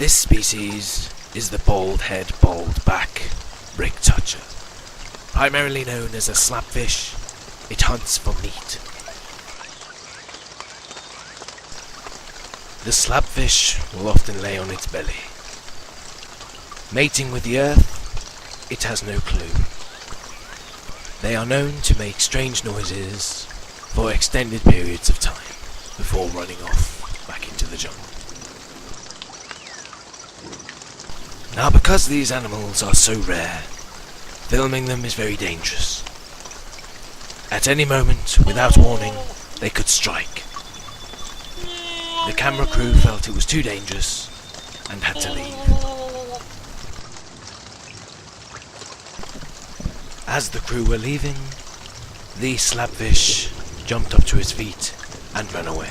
This species is the bald-head, bald-back rig toucher. Primarily known as a slabfish, it hunts for meat. The slabfish will often lay on its belly. Mating with the earth, it has no clue. They are known to make strange noises for extended periods of time before running off back into the jungle. Now, because these animals are so rare, filming them is very dangerous. At any moment, without warning, they could strike. The camera crew felt it was too dangerous and had to leave. As the crew were leaving, the slabfish jumped up to his feet and ran away.